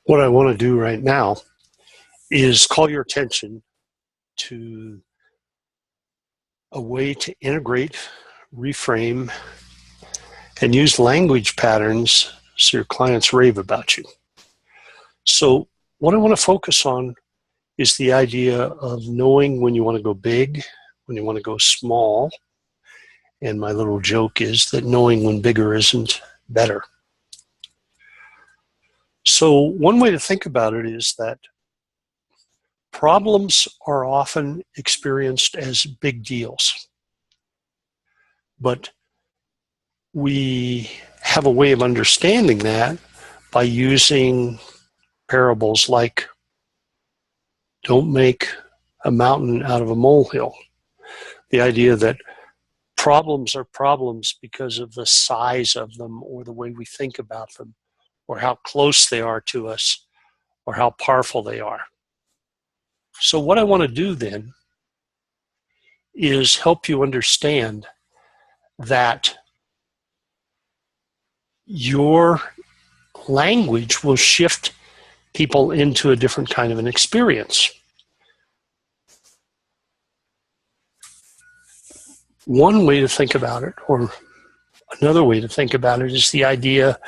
What I want to do right now is call your attention to a way to integrate, reframe, and use language patterns so your clients rave about you. So what I want to focus on is the idea of knowing when you want to go big, when you want to go small, and my little joke is that knowing when bigger isn't better. So one way to think about it is that problems are often experienced as big deals, but we have a way of understanding that by using parables like don't make a mountain out of a molehill. The idea that problems are problems because of the size of them or the way we think about them or how close they are to us or how powerful they are. So what I want to do then is help you understand that your language will shift people into a different kind of an experience. One way to think about it, or another way to think about it, is the idea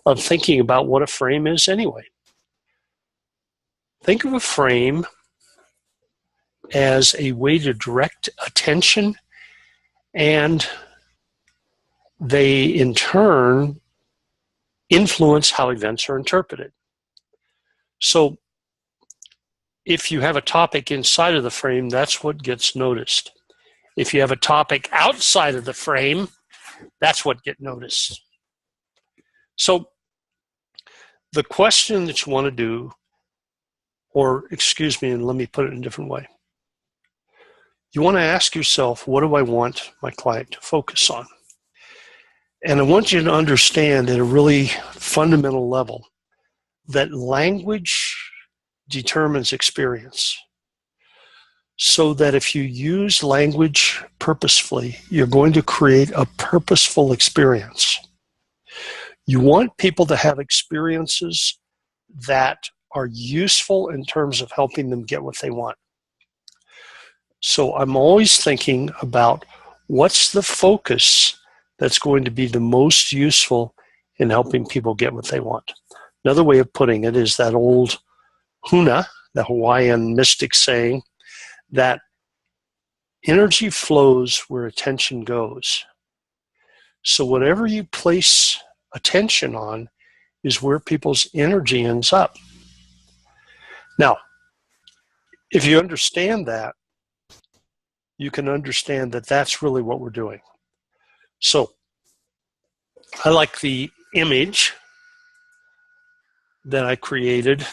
of thinking about what a frame is anyway. Think of a frame as a way to direct attention, and they in turn influence how events are interpreted. So if you have a topic inside of the frame, that's what gets noticed. If you have a topic outside of the frame, that's what gets noticed. So the question that you want to do, or excuse me, and let me put it in a different way. You want to ask yourself, what do I want my client to focus on? And I want you to understand at a really fundamental level that language determines experience. So that if you use language purposefully, you're going to create a purposeful experience. You want people to have experiences that are useful in terms of helping them get what they want. So I'm always thinking about what's the focus that's going to be the most useful in helping people get what they want. Another way of putting it is that old huna, the Hawaiian mystic saying, that energy flows where attention goes. So whatever you place attention on is where people's energy ends up. Now, if you understand that, you can understand that that's really what we're doing. So I like the image that I created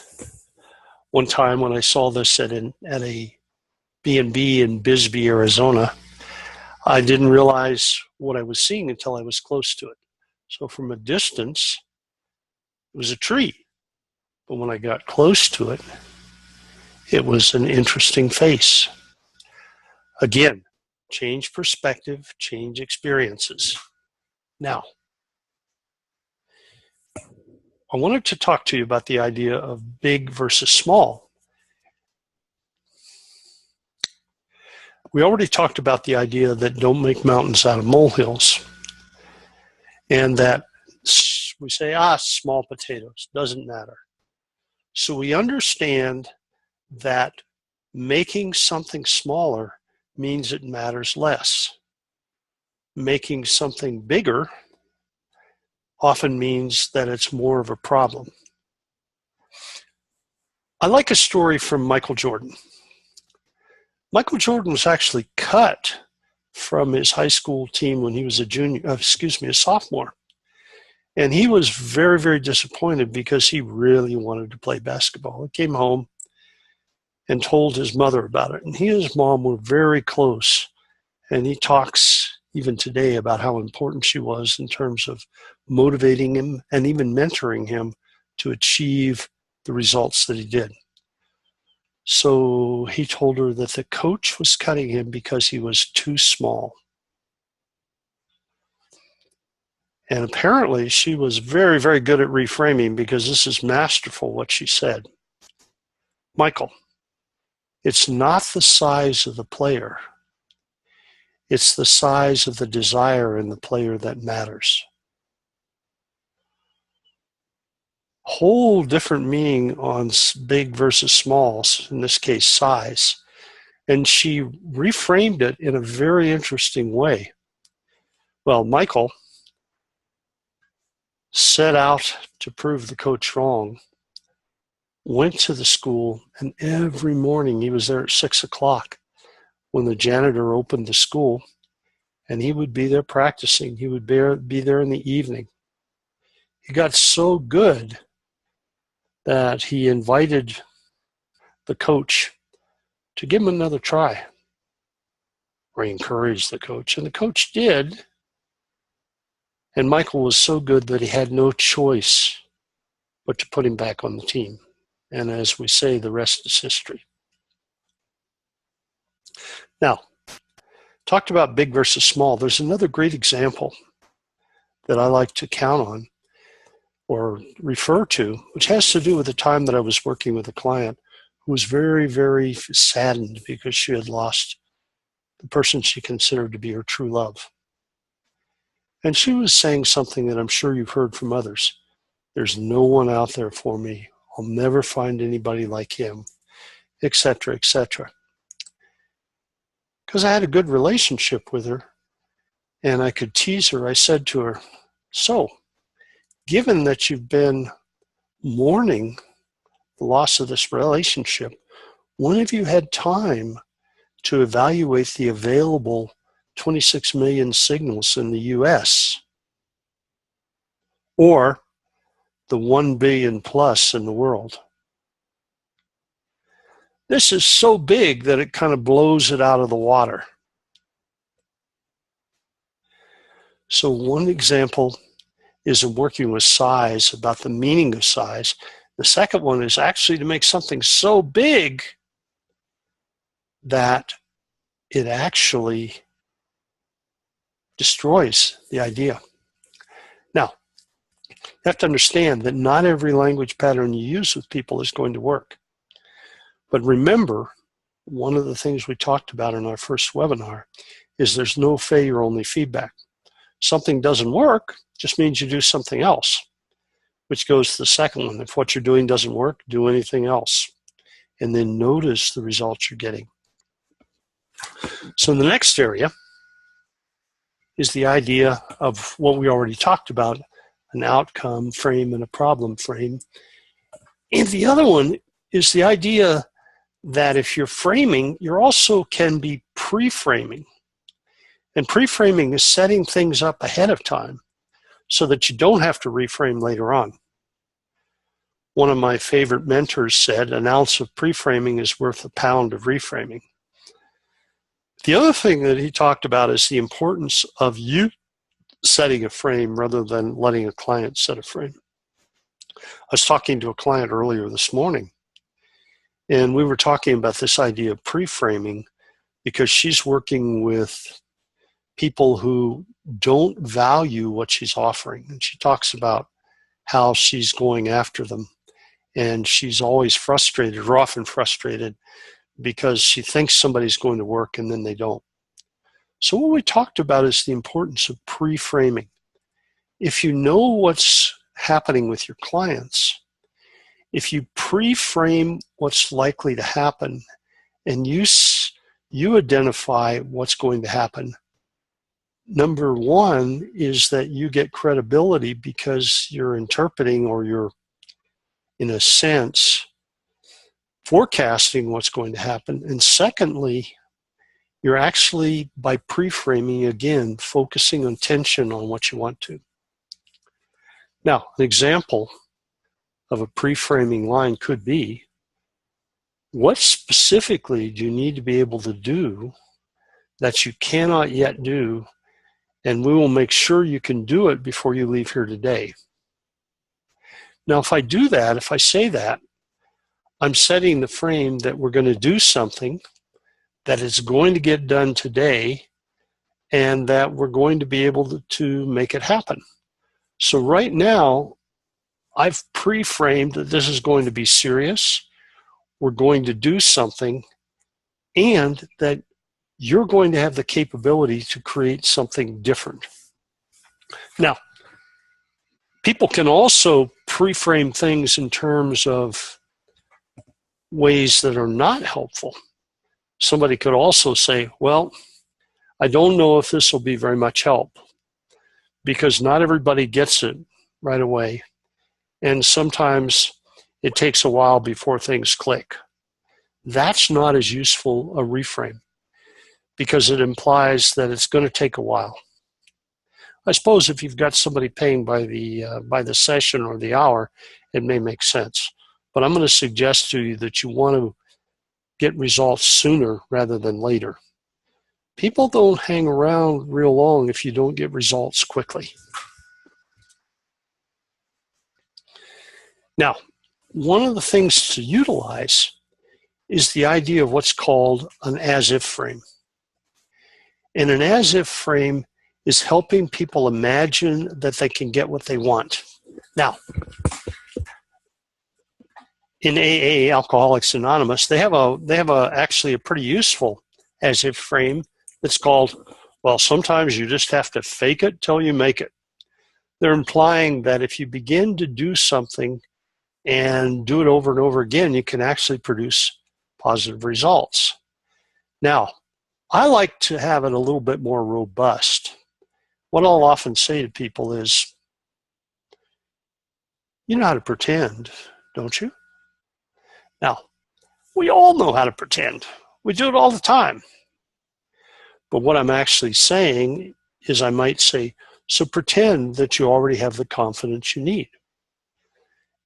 one time when I saw this at a B&B in Bisbee, Arizona. I didn't realize what I was seeing until I was close to it. So from a distance, it was a tree. But when I got close to it, it was an interesting face. Again, change perspective, change experiences. Now, I wanted to talk to you about the idea of big versus small. We already talked about the idea that don't make mountains out of molehills, and that we say, small potatoes, doesn't matter. So we understand that making something smaller means it matters less. Making something bigger often means that it's more of a problem. I like a story from Michael Jordan. Michael Jordan was actually cut from his high school team when he was a sophomore. And he was very, very disappointed because he really wanted to play basketball. He came home and told his mother about it. And he and his mom were very close. And he talks even today about how important she was in terms of motivating him and even mentoring him to achieve the results that he did. So he told her that the coach was cutting him because he was too small. And apparently she was very, very good at reframing, because this is masterful what she said. Michael, it's not the size of the player. It's the size of the desire in the player that matters. Whole different meaning on big versus small, in this case size. And she reframed it in a very interesting way. Well, Michael set out to prove the coach wrong, went to the school, and every morning he was there at 6 o'clock when the janitor opened the school, and he would be there practicing. He would be there in the evening. He got so good that he invited the coach to give him another try, or he encouraged the coach, and the coach did. And Michael was so good that he had no choice but to put him back on the team. And as we say, the rest is history. Now, talked about big versus small. There's another great example that I like to count on or refer to, which has to do with the time that I was working with a client who was very, very saddened because she had lost the person she considered to be her true love. And she was saying something that I'm sure you've heard from others. There's no one out there for me. I'll never find anybody like him, etc., etc. Because I had a good relationship with her and I could tease her. I said to her, so, given that you've been mourning the loss of this relationship, when have you had time to evaluate the available 26 million signals in the US, or the 1 billion plus in the world? This is so big that it kind of blows it out of the water. So one example is in working with size, about the meaning of size. The second one is actually to make something so big that it actually destroys the idea. Now, you have to understand that not every language pattern you use with people is going to work. But remember, one of the things we talked about in our first webinar is there's no failure, only feedback. Something doesn't work just means you do something else, which goes to the second one. If what you're doing doesn't work, do anything else, and then notice the results you're getting. So the next area is the idea of what we already talked about, an outcome frame and a problem frame. And the other one is the idea that if you're framing, you also can be pre-framing. And pre-framing is setting things up ahead of time so that you don't have to reframe later on. One of my favorite mentors said, an ounce of pre-framing is worth a pound of reframing. The other thing that he talked about is the importance of you setting a frame rather than letting a client set a frame. I was talking to a client earlier this morning, and we were talking about this idea of pre-framing because she's working with people who don't value what she's offering. And she talks about how she's going after them. And she's always frustrated, or often frustrated, because she thinks somebody's going to work and then they don't. So what we talked about is the importance of pre-framing. If you know what's happening with your clients, if you pre-frame what's likely to happen and you identify what's going to happen, number one is that you get credibility because you're interpreting, or you're, in a sense, forecasting what's going to happen. And secondly, you're actually, by pre-framing, again, focusing attention on what you want to. Now, an example of a pre-framing line could be, what specifically do you need to be able to do that you cannot yet do, and we will make sure you can do it before you leave here today? Now, if I do that, if I say that, I'm setting the frame that we're going to do something that is going to get done today and that we're going to be able to make it happen. So right now, I've pre-framed that this is going to be serious. We're going to do something, and that you're going to have the capability to create something different. Now, people can also pre-frame things in terms of ways that are not helpful. Somebody could also say, well, I don't know if this will be very much help because not everybody gets it right away. And sometimes it takes a while before things click. That's not as useful a reframe because it implies that it's going to take a while. I suppose if you've got somebody paying by the session or the hour, it may make sense. But I'm going to suggest to you that you want to get results sooner rather than later. People don't hang around real long if you don't get results quickly. Now, one of the things to utilize is the idea of what's called an as-if frame. And an as-if frame is helping people imagine that they can get what they want. Now, in AA, Alcoholics Anonymous, they have actually a pretty useful as-if frame that's called, well, sometimes you just have to fake it till you make it. They're implying that if you begin to do something and do it over and over again, you can actually produce positive results. Now, I like to have it a little bit more robust. What I'll often say to people is, you know how to pretend, don't you? Now, we all know how to pretend. We do it all the time. But what I'm actually saying is I might say, so pretend that you already have the confidence you need.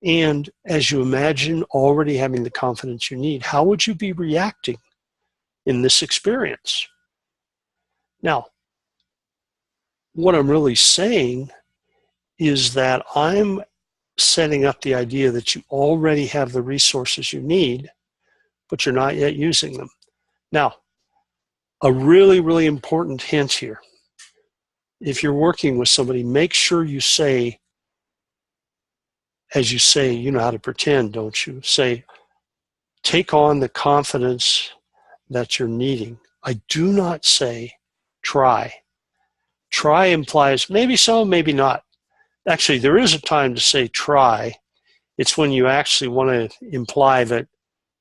And as you imagine already having the confidence you need, how would you be reacting in this experience? Now, what I'm really saying is that I'm setting up the idea that you already have the resources you need, but you're not yet using them. Now, a really, really important hint here. If you're working with somebody, make sure you say, as you say, you know how to pretend, don't you? Say, take on the confidence that you're needing. I do not say try. Try implies maybe so, maybe not. Actually, there is a time to say try. It's when you actually want to imply that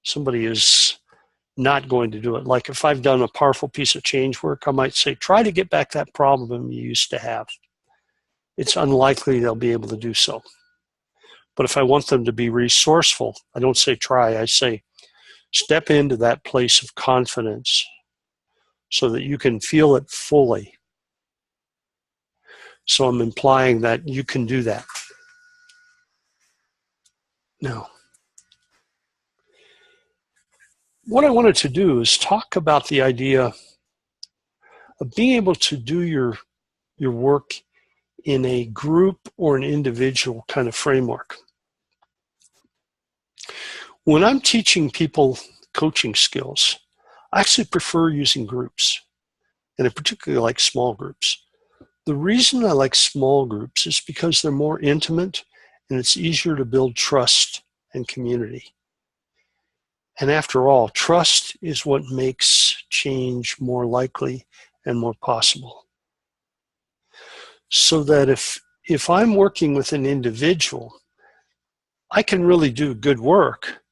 somebody is not going to do it. Like if I've done a powerful piece of change work, I might say, try to get back that problem you used to have. It's unlikely they'll be able to do so. But if I want them to be resourceful, I don't say try, I say step into that place of confidence so that you can feel it fully. So I'm implying that you can do that. Now, what I wanted to do is talk about the idea of being able to do your work in a group or an individual kind of framework. When I'm teaching people coaching skills, I actually prefer using groups, and I particularly like small groups. The reason I like small groups is because they're more intimate and it's easier to build trust and community. And after all, trust is what makes change more likely and more possible. So that if I'm working with an individual, I can really do good work.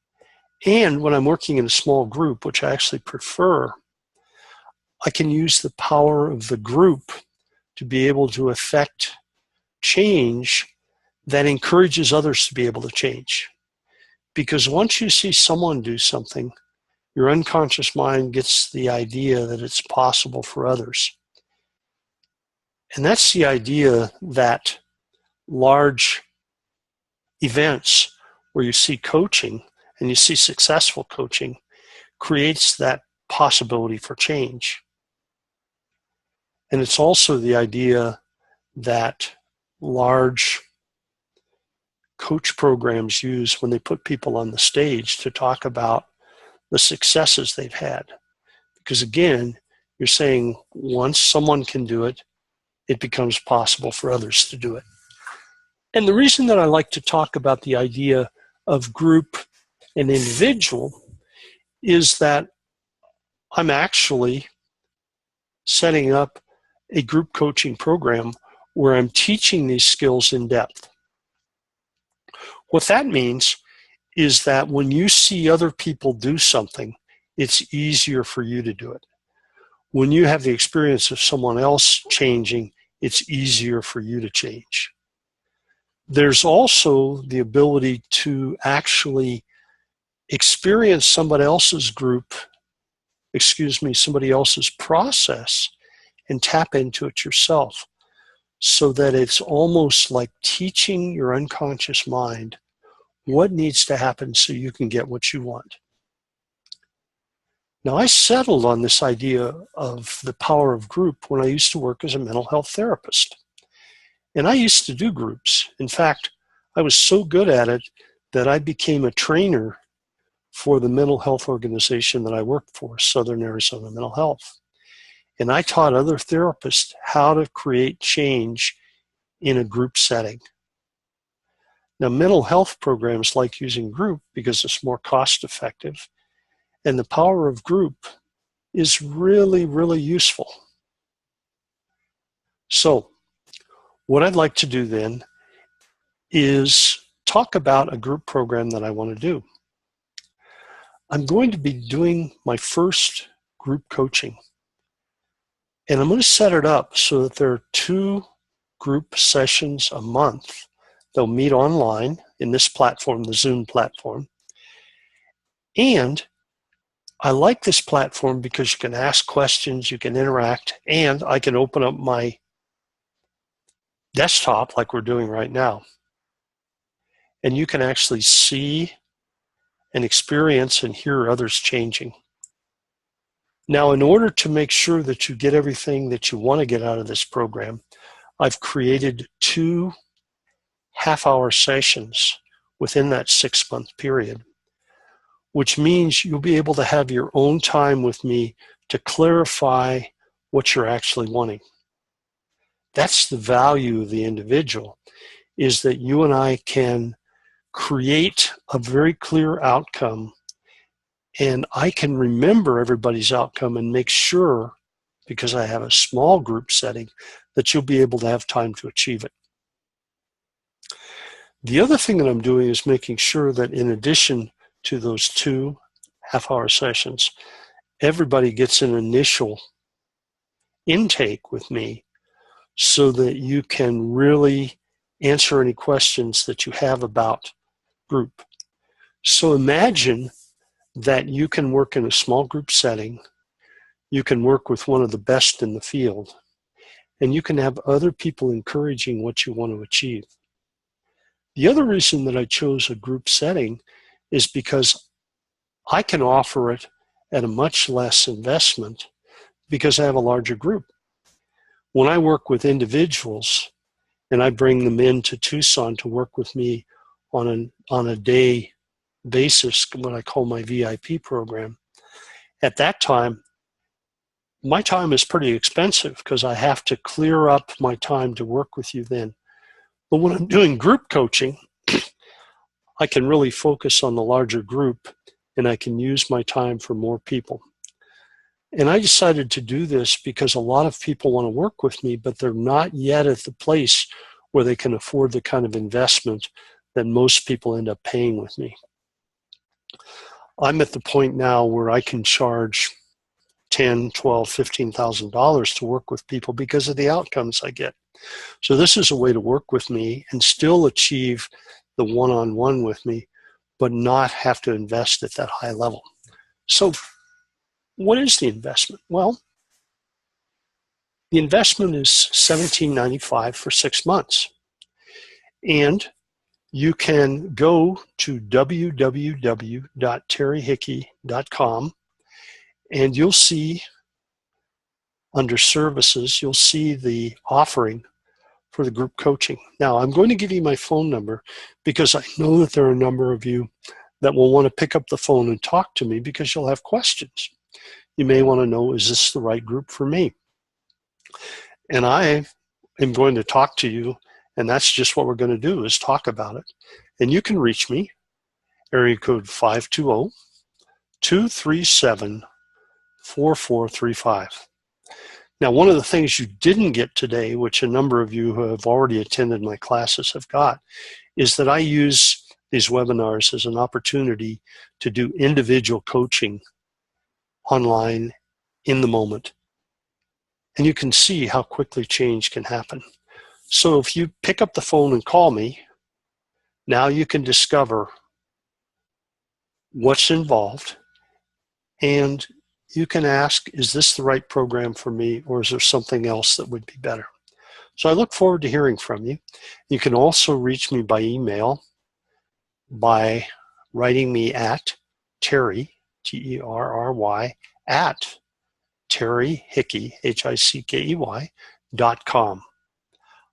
And when I'm working in a small group, which I actually prefer, I can use the power of the group to be able to affect change that encourages others to be able to change. Because once you see someone do something, your unconscious mind gets the idea that it's possible for others. And that's the idea that large events where you see coaching and you see successful coaching creates that possibility for change. And it's also the idea that large coach programs use when they put people on the stage to talk about the successes they've had. Because again, you're saying once someone can do it, it becomes possible for others to do it. And the reason that I like to talk about the idea of group and individual is that I'm actually setting up a group coaching program where I'm teaching these skills in depth. What that means is that when you see other people do something, it's easier for you to do it. When you have the experience of someone else changing, it's easier for you to change. There's also the ability to actually experience somebody else's process and tap into it yourself, so that it's almost like teaching your unconscious mind what needs to happen so you can get what you want. Now, I settled on this idea of the power of group when I used to work as a mental health therapist. And I used to do groups. In fact, I was so good at it that I became a trainer for the mental health organization that I worked for, Southern Arizona Mental Health. And I taught other therapists how to create change in a group setting. Now, mental health programs like using group because it's more cost effective, and the power of group is really, really useful. So what I'd like to do then is talk about a group program that I want to do. I'm going to be doing my first group coaching, and I'm going to set it up so that there are 2 group sessions a month. They'll meet online in this platform, the Zoom platform. And I like this platform because you can ask questions, you can interact, and I can open up my desktop like we're doing right now. And you can actually see and experience and hear others changing. Now, in order to make sure that you get everything that you want to get out of this program, I've created 2 half-hour sessions within that 6-month period, which means you'll be able to have your own time with me to clarify what you're actually wanting. That's the value of the individual, is that you and I can create a very clear outcome, and I can remember everybody's outcome and make sure, because I have a small group setting, that you'll be able to have time to achieve it. The other thing that I'm doing is making sure that in addition to those 2 half-hour sessions, everybody gets an initial intake with me so that you can really answer any questions that you have about group. So imagine that you can work in a small group setting, you can work with one of the best in the field, and you can have other people encouraging what you want to achieve. The other reason that I chose a group setting is because I can offer it at a much less investment because I have a larger group. When I work with individuals and I bring them into Tucson to work with me on a day basis, what I call my VIP program, at that time, my time is pretty expensive because I have to clear up my time to work with you then. But when I'm doing group coaching, I can really focus on the larger group and I can use my time for more people. And I decided to do this because a lot of people want to work with me, but they're not yet at the place where they can afford the kind of investment that most people end up paying with me. I'm at the point now where I can charge $10,000, $12,000, $15,000 to work with people because of the outcomes I get. So this is a way to work with me and still achieve the one-on-one with me, but not have to invest at that high level. So what is the investment? Well, the investment is $17.95 for 6 months. And you can go to www.terryhickey.com and you'll see under services, you'll see the offering for the group coaching. Now, I'm going to give you my phone number because I know that there are a number of you that will want to pick up the phone and talk to me because you'll have questions. You may want to know, is this the right group for me? And I am going to talk to you And that's just what we're going to do, is talk about it. And you can reach me, area code 520-237-4435. Now, one of the things you didn't get today, which a number of you who have already attended my classes have got, is that I use these webinars as an opportunity to do individual coaching online in the moment. And you can see how quickly change can happen. So if you pick up the phone and call me, now you can discover what's involved, and you can ask, is this the right program for me, or is there something else that would be better? So I look forward to hearing from you. You can also reach me by email by writing me at Terry, Terry, at Terry Hickey, Hickey.com.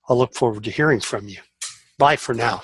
I'll look forward to hearing from you. Bye for now.